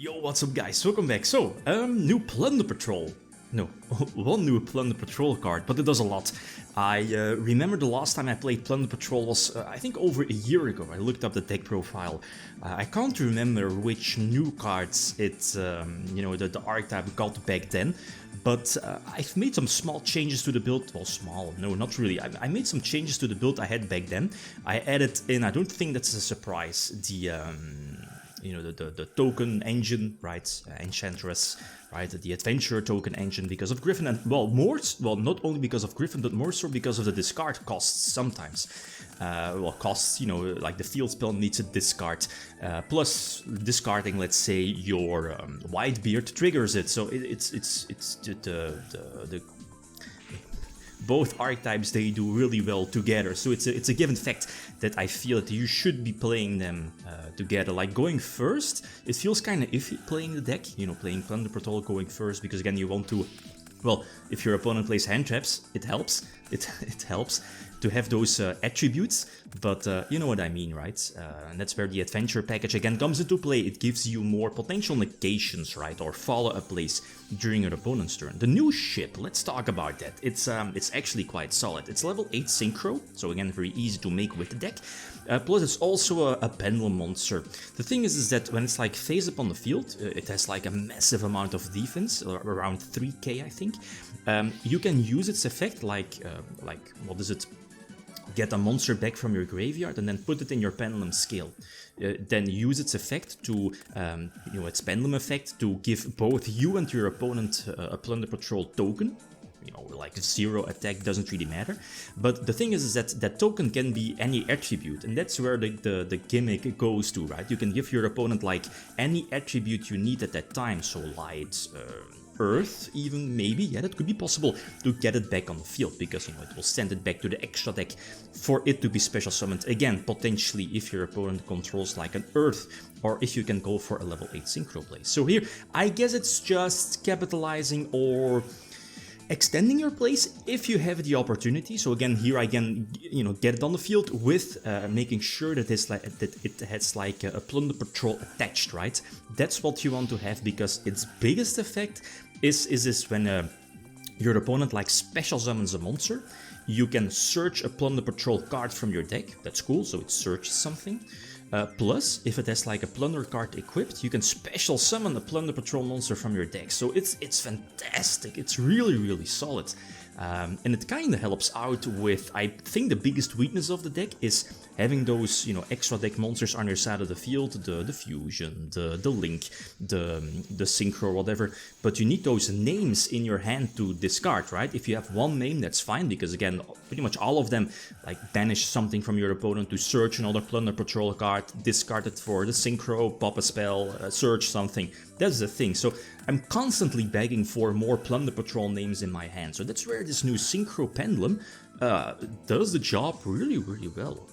Yo, what's up guys, welcome back. So, new Plunder Patrol. No, one new Plunder Patrol card, but it does a lot. I remember the last time I played Plunder Patrol was, I think, over a year ago. I looked up the deck profile. I can't remember which new cards it, the archetype got back then. But I've made some small changes to the build. Well, small, no, not really. I made some changes to the build I had back then. I added in, I don't think that's a surprise, the token engine, right? Enchantress, right? The adventure token engine because of Griffin, and not only because of Griffin, but more so because of the discard costs sometimes. Costs, like the field spell needs a discard, plus discarding, let's say, your Whitebeard triggers it. So it's the both archetypes, they do really well together, so it's a given fact that I feel that you should be playing them together. Like going first, it feels kind of iffy playing the deck, playing Plunder Patrol going first, because again you want to, well, if your opponent plays hand traps, it helps. It helps to have those attributes, but you know what I mean, right? And that's where the adventure package again comes into play. It gives you more potential negations, right, or follow-up plays during your opponent's turn. The new ship, let's talk about that. It's actually quite solid. It's level 8 synchro, so again very easy to make with the deck. Plus it's also a pendulum monster. The thing is that when it's like face up on the field, it has like a massive amount of defense, around 3k I think. You can use its effect like what is it? Get a monster back from your graveyard and then put it in your pendulum scale. Then use its effect to, its pendulum effect to give both you and your opponent a Plunder Patrol token. Like 0 attack, doesn't really matter. But the thing is that that token can be any attribute, and that's where the gimmick goes to, right? You can give your opponent like any attribute you need at that time, so light, earth even, maybe, yeah, that could be possible, to get it back on the field, because it will send it back to the extra deck for it to be special summoned again, potentially if your opponent controls like an earth, or if you can go for a level 8 synchro play. So here, I guess it's just capitalizing or extending your plays if you have the opportunity. So again, here I can, get it on the field with making sure that it has like a Plunder Patrol attached, right? That's what you want to have, because its biggest effect is this when your opponent like special summons a monster, you can search a Plunder Patrol card from your deck. That's cool, so it searches something. Plus, if it has like a Plunder card equipped, you can special summon a Plunder Patrol monster from your deck. So it's fantastic. It's really, really solid. And it kind of helps out with, I think the biggest weakness of the deck is having those, extra deck monsters on your side of the field, the fusion, the link, the synchro, whatever. But you need those names in your hand to discard, right? If you have one name, that's fine, because again, pretty much all of them like banish something from your opponent to search another Plunder Patrol card, discard it for the synchro, pop a spell, search something. That's the thing. So I'm constantly begging for more Plunder Patrol names in my hand. So that's where this new Synchro Pendulum does the job really, really well.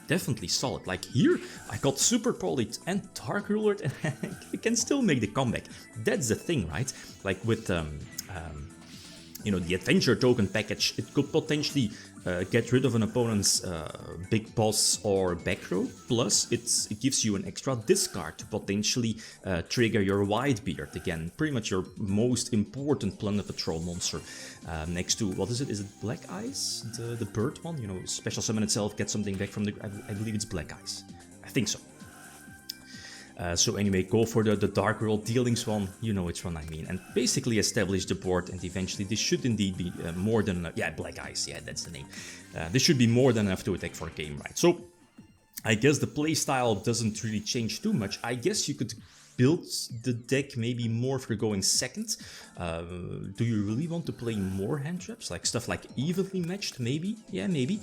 Definitely solid. Like here, I got Super Polit and Dark Ruler, and I can still make the comeback. That's the thing, right? Like with the adventure token package, it could potentially get rid of an opponent's big boss or back row, plus it gives you an extra discard to potentially trigger your Whitebeard, again, pretty much your most important Plunder Patrol monster, next to, what is it Black Eyes, the bird one, special summon itself, get something back from the, I believe it's Black Eyes, I think so. So anyway, go for the Dark World Dealings one, you know which one I mean, and basically establish the board, and eventually this should indeed be more than, Black Eyes, yeah, that's the name. This should be more than enough to attack for a game, right? So I guess the playstyle doesn't really change too much. I guess you could build the deck maybe more if you're going second. Do you really want to play more hand traps? Like stuff like evenly matched, maybe? Yeah, maybe.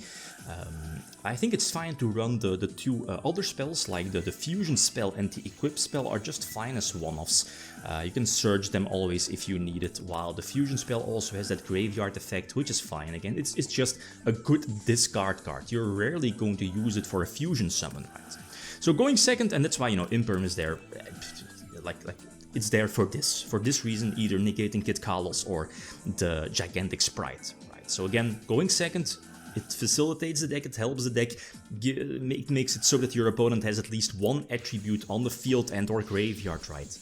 I think it's fine to run the two other spells, like the fusion spell and the equip spell are just fine as one-offs. You can search them always if you need it, while the fusion spell also has that graveyard effect, which is fine. Again, it's just a good discard card. You're rarely going to use it for a fusion summon, right? So going second, and that's why, Imperm is there, like it's there for this reason, either negating Kid Kalos or the Gigantic Sprite, right? So again, going second, it facilitates the deck, it helps the deck, it makes it so that your opponent has at least one attribute on the field and or graveyard, right?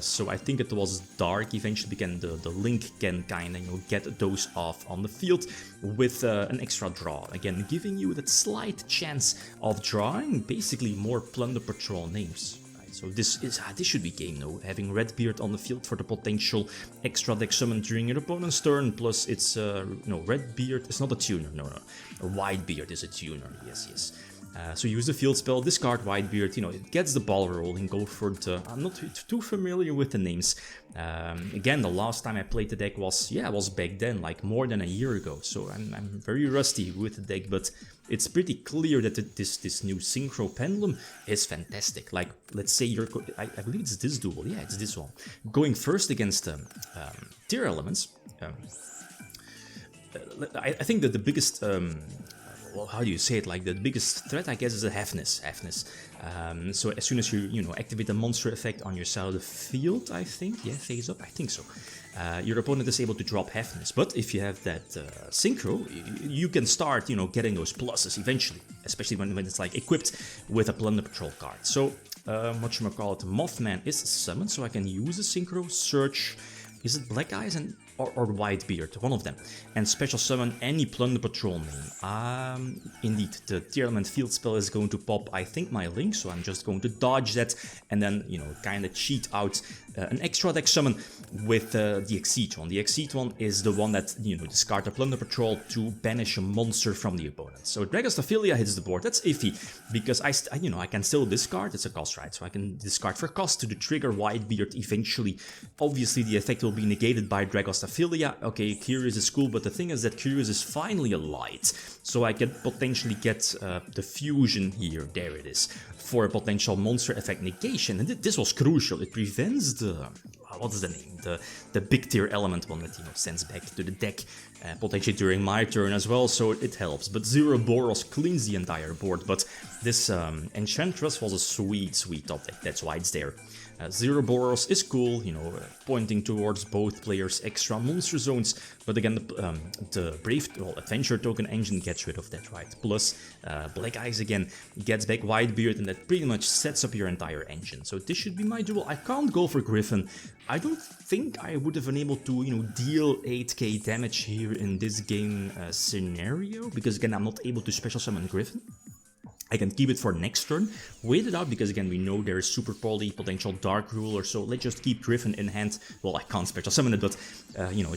So I think it was Dark eventually, again the Link can kind of get those off on the field with an extra draw, again giving you that slight chance of drawing basically more Plunder Patrol names. So this should be game, no? Having Redbeard on the field for the potential extra deck summon during your opponent's turn, plus it's, no, Redbeard is not a tuner, no. Whitebeard is a tuner, yes. So use the field spell, discard Whitebeard, it gets the ball rolling, go for the... I'm not too familiar with the names. Again, the last time I played the deck was back then, like more than a year ago, so I'm very rusty with the deck, but it's pretty clear that this new Synchro Pendulum is fantastic. Like, let's say I believe it's this duel, yeah, it's this one. Going first against tier elements, I think that the biggest... well, how do you say it? Like, the biggest threat, I guess, is the Heaviness. So as soon as you activate a monster effect on your side of the field, I think, yeah, face up, I think so. Your opponent is able to drop Heaviness, but if you have that Synchro, you can start, getting those pluses eventually, especially when it's like equipped with a Plunder Patrol card. So, whatchamacallit, Mothman is summoned, so I can use a Synchro, search. Is it Black Eyes or Whitebeard? One of them. And special summon any Plunder Patrol name. Indeed, the tier element field spell is going to pop, I think, my Link, so I'm just going to dodge that and then, kind of cheat out an extra deck summon with the Exceed one. The Exceed one is the one that, discard a Plunder Patrol to banish a monster from the opponent. So Dragostaphylia hits the board. That's iffy, because I can still discard. It's a cost, right? So I can discard for cost to trigger Whitebeard eventually. Obviously, the effect will be negated by Dragostaphylia. Okay, Curious is cool, but the thing is that Curious is finally a light. So I can potentially get the fusion here. There it is. For a potential monster effect negation. And this was crucial. It prevents the... what is the name? The big tier element one that sends back to the deck, potentially during my turn as well, so it helps. But Zero Boros cleans the entire board. But this Enchantress was a sweet top deck. That's why it's there. Zero Boros is cool, pointing towards both players' extra monster zones, but again, the Brave, Adventure Token engine gets rid of that, right? Plus, Black Eyes again gets back Whitebeard, and that pretty much sets up your entire engine. So this should be my duel. I can't go for Griffin. I don't think I would have been able to, deal 8k damage here in this game scenario, because again, I'm not able to special summon Griffin. I can keep it for next turn, wait it out, because again we know there is Super Poly, potential Dark Ruler, so let's just keep Griffin in hand. Well, I can't special summon it, but,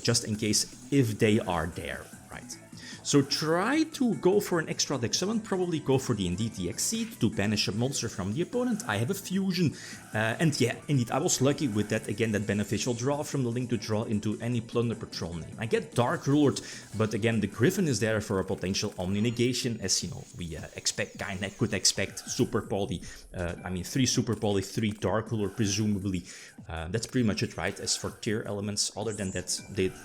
just in case if they are there, right? So try to go for an extra deck summon, probably go for the Exceed to banish a monster from the opponent. I have a fusion, and yeah, indeed, I was lucky with that, again, that beneficial draw from the Link to draw into any Plunder Patrol name. I get Dark Rulered, but again, the Griffin is there for a potential Omni Negation, as we could expect Super Poly, 3 Super Poly, 3 Dark Ruler, presumably. That's pretty much it, right? As for tier elements, other than that,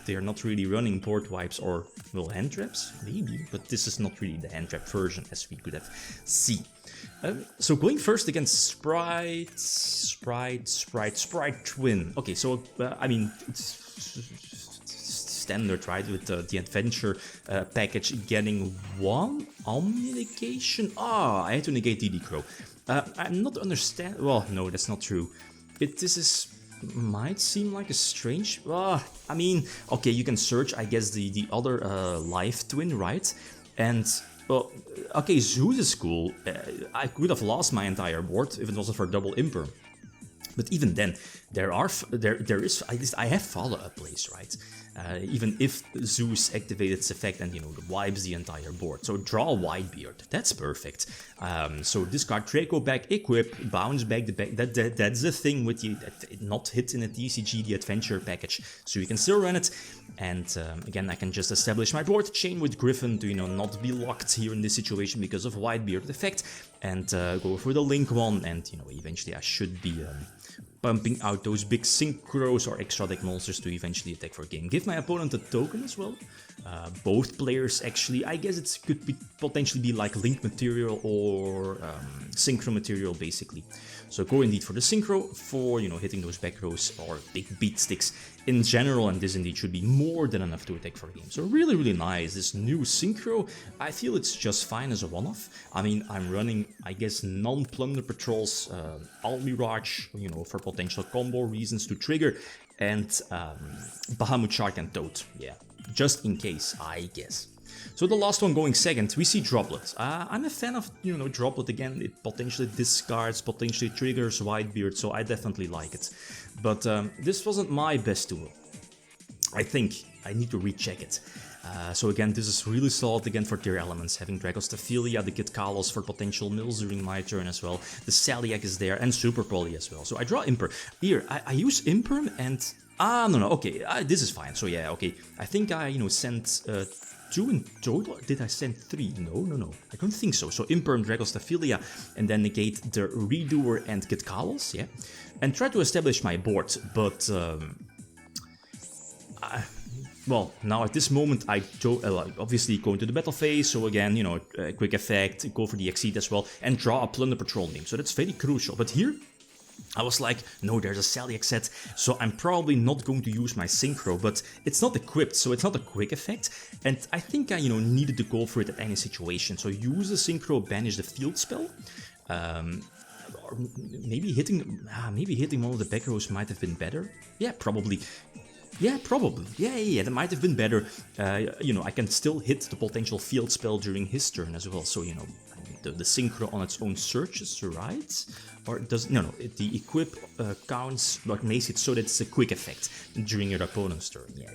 they are not really running board wipes or, well, hand traps. Maybe, but this is not really the hand trap version, as we could have seen. So going first against Sprite Twin. Okay, so it's standard, right? With the adventure package getting 1 Omni Negation. I had to negate DD Crow. I'm not understand. Well, no, that's not true. Might seem like a strange... okay, you can search, I guess, the other live twin, right? And, well, okay, Zeus is cool. I could have lost my entire board if it wasn't for double Imperm. But even then, there is, at least I have follow-up plays, right? Even if Zeus activated its effect and, wipes the entire board. So draw Whitebeard, that's perfect. So discard Draco back, equip, bounce back the back. That's the thing with the not hit in a TCG, the adventure package. So you can still run it. And again, I can just establish my board chain with Griffin to, not be locked here in this situation because of Whitebeard effect. And go for the Link one, and, eventually I should be... pumping out those big synchros or extra deck monsters to eventually attack for game. Give my opponent a token as well. Both players actually, I guess it could be potentially be like link material or synchro material basically. So go indeed for the synchro for, you know, hitting those back rows or big beat sticks in general, and this indeed should be more than enough to attack for game. So really, really nice. This new synchro, I feel it's just fine as a one-off. I mean, I'm running, I guess, non-Plunder Patrols, All Mirage, you know, for potential combo reasons to trigger, and Bahamut Shark and Toad, yeah, just in case, I guess. So the last one going second, we see Droplet. I'm a fan of, you know, Droplet again. It potentially discards, potentially triggers Whitebeard, so I definitely like it. But this wasn't my best tool. I think I need to recheck it. So again, this is really solid again for tier elements, having Dragostaphilia, the Kid Kalos for potential mills during my turn as well. The Saliak is there, and Super Poly as well. So I draw Imperm. Here, I use Imperm and... no, okay, this is fine. So yeah, okay. I think I, you know, sent 2 in total. Did I send 3? No. I don't think so. So Imperm, Dragostaphilia, and then negate the Redoer and Kid Kalos, yeah. And try to establish my board, but... well, now at this moment I obviously go into the battle phase, so again, you know, quick effect, go for the Exceed as well, and draw a Plunder Patrol name, so that's very crucial. But here, I was like, no, there's a Saliak set, so I'm probably not going to use my Synchro, but it's not equipped, so it's not a quick effect, and I think I, you know, needed to go for it at any situation. So use the Synchro, banish the field spell, or maybe hitting one of the back rows might have been better. Yeah, probably. Yeah, probably. Yeah, that might have been better. You know, I can still hit the potential field spell during his turn as well. So, you know, the Synchro on its own searches, right? Or does... No, the equip counts, but makes it so that it's a quick effect during your opponent's turn. Yeah.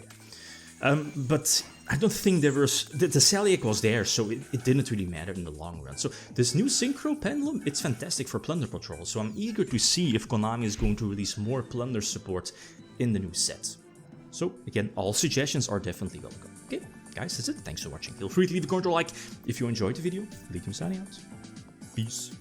But I don't think there was... The Saliak was there, so it didn't really matter in the long run. So this new Synchro Pendulum, it's fantastic for Plunder Patrol. So I'm eager to see if Konami is going to release more Plunder support in the new set. So, again, all suggestions are definitely welcome. Okay, guys, that's it. Thanks for watching. Feel free to leave a comment or like if you enjoyed the video. Leave me signing out. Peace.